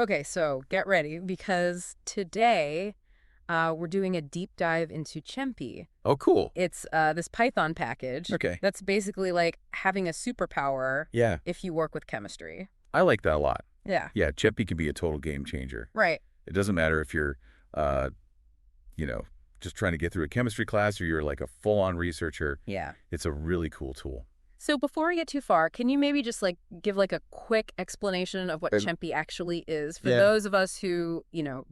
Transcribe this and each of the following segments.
Okay, so get ready because today we're doing a deep dive into ChemPy. Oh, cool. It's this Python package Okay. that's basically like having a superpower Yeah, if you work with chemistry. I like that a lot. Yeah. Yeah, ChemPy can be a total game changer. Right. It doesn't matter if you're, uh, you know, just trying to get through a chemistry class or you're like a full-on researcher. Yeah. It's a really cool tool. So before we get too far, can you maybe just like give like a quick explanation of what Um, ChemPy actually is for yeah. those of us who,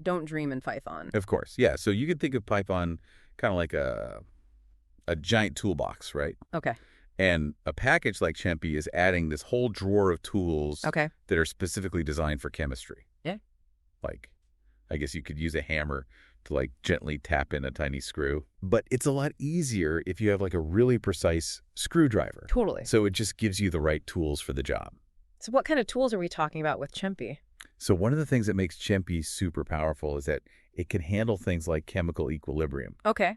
don't dream in Python? Of course. Yeah, so you can think of Python kind of like a giant toolbox, right? Okay. And a package like ChemPy is adding this whole drawer of tools Okay. that are specifically designed for chemistry. Yeah. Like, I guess you could use a hammer to like gently tap in a tiny screw. But it's a lot easier if you have like a really precise screwdriver. Totally. So it just gives you the right tools for the job. So what kind of tools are we talking about with ChemPy? So one of the things that makes ChemPy super powerful is that it can handle things like chemical equilibrium. Okay.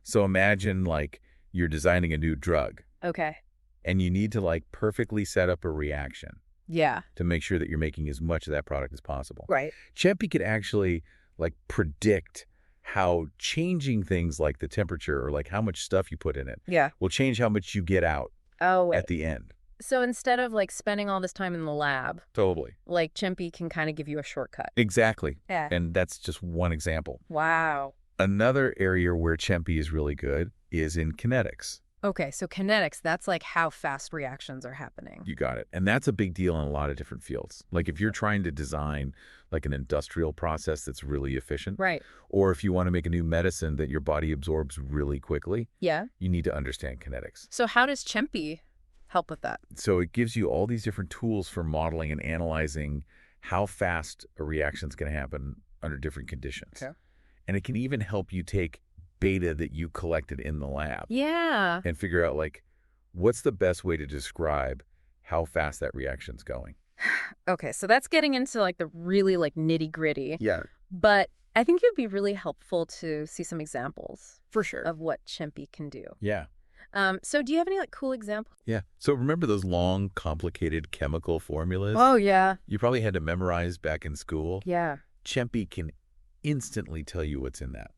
So imagine like you're designing a new drug Okay. and you need to like perfectly set up a reaction Yeah. to make sure that you're making as much of that product as possible. Right. ChemPy could actually like predict how changing things like the temperature or like how much stuff you put in it Yeah. will change how much you get out Oh, wait. at the end. So instead of like spending all this time in the lab, Totally. like ChemPy can kind of give you a shortcut. Exactly. Yeah. And that's just one example. Wow. Another area where ChemPy is really good is in kinetics. Okay, so kinetics, that's like how fast reactions are happening. You got it. And that's a big deal in a lot of different fields. Like if you're trying to design like an industrial process that's really efficient, Right. or if you want to make a new medicine that your body absorbs really quickly, Yeah. you need to understand kinetics. So how does ChemPy help with that? So it gives you all these different tools for modeling and analyzing how fast a reaction is going to happen under different conditions. Okay. And it can even help you take data that you collected in the lab Yeah. and figure out like what's the best way to describe how fast that reaction's going. Okay, so that's getting into like the really like nitty gritty. Yeah, But I think it would be really helpful to see some examples for sure. of what ChemPy can do. Yeah. So do you have any like cool examples? Yeah. So remember those long, complicated chemical formulas Oh, yeah. you probably had to memorize back in school? Yeah. ChemPy can instantly tell you what's in that.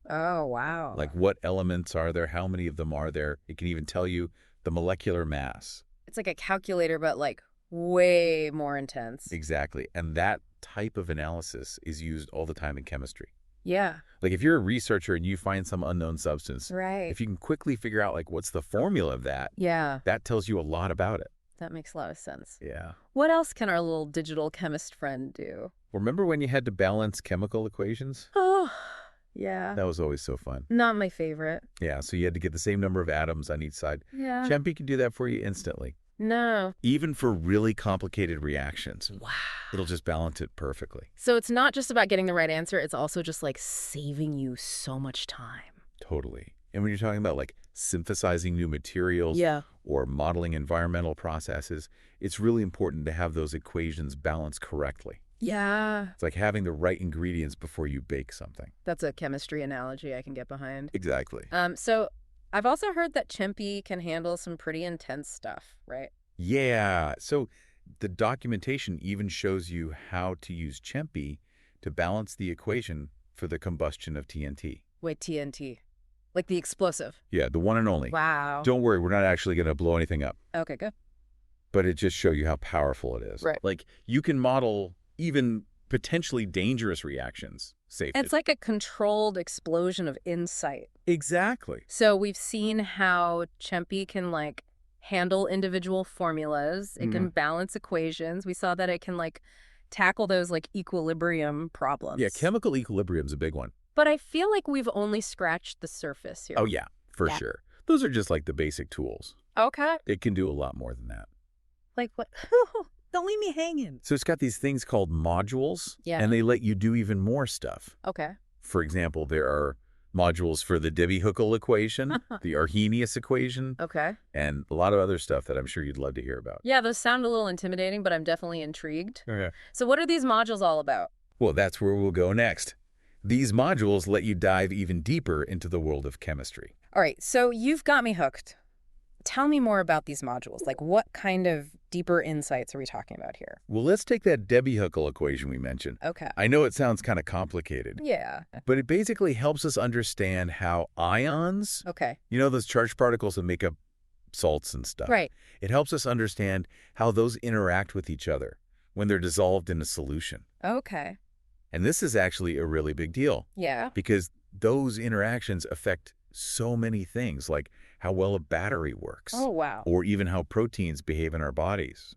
Oh, wow. Like what elements are there? How many of them are there? It can even tell you the molecular mass. It's like a calculator, but like way more intense. Exactly. And that type of analysis is used all the time in chemistry. Yeah. Like if you're a researcher and you find some unknown substance, Right. if you can quickly figure out like what's the formula of that, Yeah. that tells you a lot about it. That makes a lot of sense. Yeah. What else can our little digital chemist friend do? Remember when you had to balance chemical equations? Oh, yeah. That was always so fun. Not my favorite. Yeah, so you had to get the same number of atoms on each side. Yeah. ChemPy can do that for you instantly. No. Even for really complicated reactions, Wow. it'll just balance it perfectly. So it's not just about getting the right answer. It's also just like saving you so much time. Totally. And when you're talking about like synthesizing new materials Yeah. or modeling environmental processes, it's really important to have those equations balanced correctly. Yeah. It's like having the right ingredients before you bake something. That's a chemistry analogy I can get behind. Exactly. So I've also heard that ChemPy can handle some pretty intense stuff, right? Yeah. So the documentation even shows you how to use ChemPy to balance the equation for the combustion of TNT. Wait, TNT. Like the explosive. Yeah, the one and only. Wow. Don't worry, we're not actually going to blow anything up. Okay, good. But it just shows you how powerful it is. Right. Like you can model even potentially dangerous reactions safely. It's like a controlled explosion of insight. Exactly. So we've seen how ChemPy can like handle individual formulas. It can balance equations. We saw that it can like tackle those like equilibrium problems. Yeah, chemical equilibrium's a big one. But I feel like we've only scratched the surface here. Oh, yeah, for Yeah. sure. Those are just like the basic tools. Okay. It can do a lot more than that. Like what? Don't leave me hanging. So it's got these things called modules, Yeah. and they let you do even more stuff. Okay. For example, there are modules for the Debye-Hückel equation, the Arrhenius equation, Okay. and a lot of other stuff that I'm sure you'd love to hear about. Yeah, those sound a little intimidating, but I'm definitely intrigued. Oh, yeah. So what are these modules all about? Well, that's where we'll go next. These modules let you dive even deeper into the world of chemistry. All right, so you've got me hooked. tell me more about these modules. Like, what kind of deeper insights are we talking about here? Well, let's take that Debye-Hückel equation we mentioned. Okay. I know it sounds kind of complicated. Yeah. But it basically helps us understand how ions, Okay. you know, those charged particles that make up salts and stuff. Right. It helps us understand how those interact with each other when they're dissolved in a solution. Okay. And this is actually a really big deal Yeah. because those interactions affect so many things, like how well a battery works. Oh, wow. Or even how proteins behave in our bodies.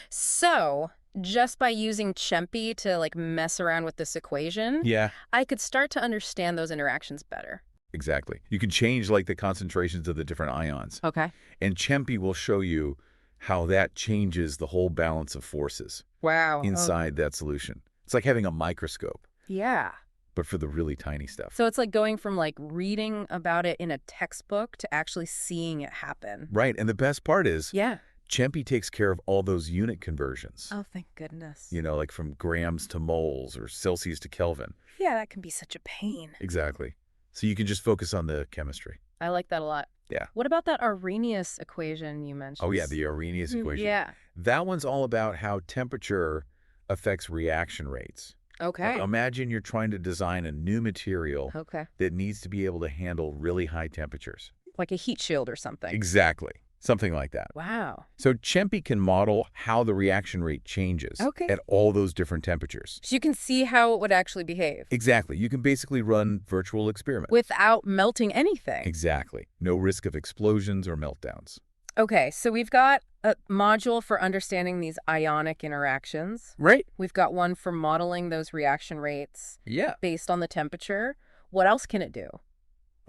So, just by using ChemPy to like mess around with this equation, Yeah, I could start to understand those interactions better. exactly. You can change like the concentrations of the different ions. Okay. And ChemPy will show you how that changes the whole balance of forces Wow. inside that solution. It's like having a microscope, Yeah. but for the really tiny stuff. So it's like going from like reading about it in a textbook to actually seeing it happen. Right, and the best part is Yeah. ChemPy takes care of all those unit conversions. Oh, thank goodness. You know, like from grams to moles or Celsius to Kelvin. Yeah, that can be such a pain. Exactly. So you can just focus on the chemistry. I like that a lot. Yeah. What about that Arrhenius equation you mentioned? Oh, yeah, the Arrhenius equation. Yeah. That one's all about how temperature affects reaction rates. Okay. Imagine you're trying to design a new material Okay. that needs to be able to handle really high temperatures. Like a heat shield or something. Exactly. Something like that. Wow. So ChemPy can model how the reaction rate changes Okay. at all those different temperatures. So you can see how it would actually behave Exactly. You can basically run virtual experiments. without melting anything. Exactly. No risk of explosions or meltdowns. Okay, so we've got a module for understanding these ionic interactions. Right. We've got one for modeling those reaction rates Yeah. based on the temperature. What else can it do?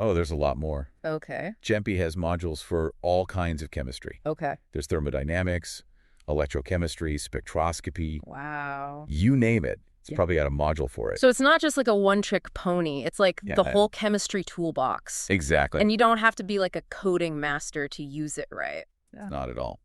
Oh, there's a lot more. Okay. ChemPy has modules for all kinds of chemistry. Okay. There's thermodynamics, electrochemistry, spectroscopy, Wow. you name it. It's Yeah. probably got a module for it. So it's not just like a one-trick pony. It's like Yeah. the whole chemistry toolbox. Exactly. And you don't have to be like a coding master to use it right. Not at all.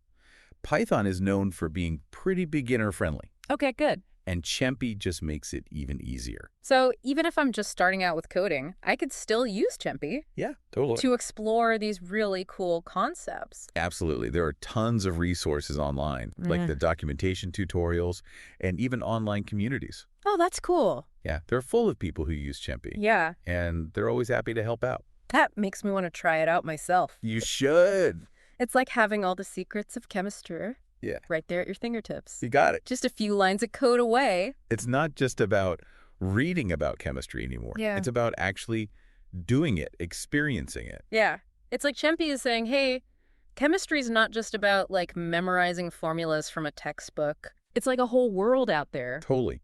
Python is known for being pretty beginner-friendly, Okay, good. and ChemPy just makes it even easier. So even if I'm just starting out with coding, I could still use ChemPy Yeah, totally. to explore these really cool concepts. Absolutely. There are tons of resources online, Yeah. like the documentation tutorials and even online communities. Oh, that's cool. Yeah, they're full of people who use ChemPy, Yeah, and they're always happy to help out. that makes me want to try it out myself. You should. It's like having all the secrets of chemistry Yeah. right there at your fingertips. You got it. Just a few lines of code away. It's not just about reading about chemistry anymore. Yeah. It's about actually doing it, experiencing it. Yeah. It's like ChemPy is saying, hey, chemistry is not just about like memorizing formulas from a textbook. It's like a whole world out there. Totally.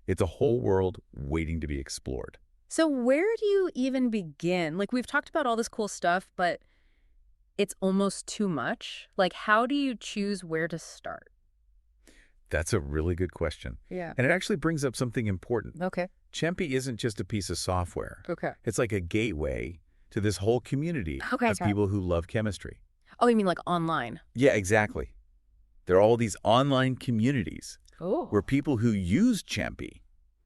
It's a whole world waiting to be explored. So where do you even begin? Like we've talked about all this cool stuff, but it's almost too much. Like how do you choose where to start? That's a really good question. Yeah. And it actually brings up something important. Okay. ChemPy isn't just a piece of software. Okay. It's like a gateway to this whole community Okay. of people who love chemistry. Oh, you mean like online? Yeah, exactly. There are all these online communities Oh. where people who use ChemPy,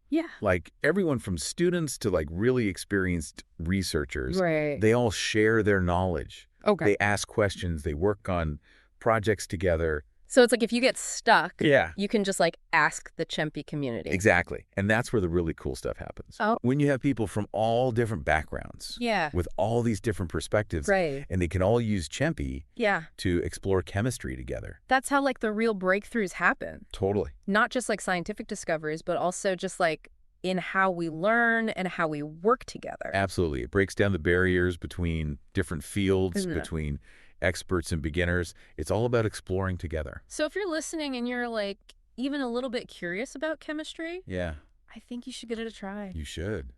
Yeah. like everyone from students to like really experienced researchers, Right. they all share their knowledge. Okay. They ask questions. They work on projects together. So it's like if you get stuck, Yeah. you can just like ask the ChemPy community. Exactly. And that's where the really cool stuff happens. Oh. When you have people from all different backgrounds Yeah. with all these different perspectives, Right. and they can all use ChemPy Yeah. to explore chemistry together. That's how like the real breakthroughs happen. Totally. Not just like scientific discoveries, but also just like in how we learn and how we work together. Absolutely. It breaks down the barriers between different fields, Isn't it? between experts and beginners. It's all about exploring together. So if you're listening and you're like even a little bit curious about chemistry, Yeah, I think you should give it a try. you should.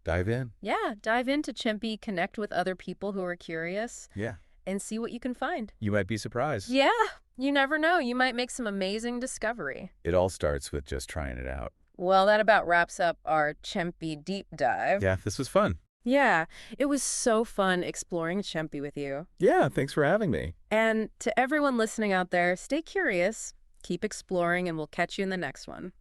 Dive in. Yeah, dive into ChemPy, connect with other people who are curious, Yeah. and see what you can find. You might be surprised. Yeah, you never know. You might make some amazing discovery. It all starts with just trying it out. Well, that about wraps up our ChemPy deep dive. Yeah, this was fun. Yeah, it was so fun exploring ChemPy with you. Yeah, thanks for having me. And to everyone listening out there, stay curious, keep exploring, and we'll catch you in the next one.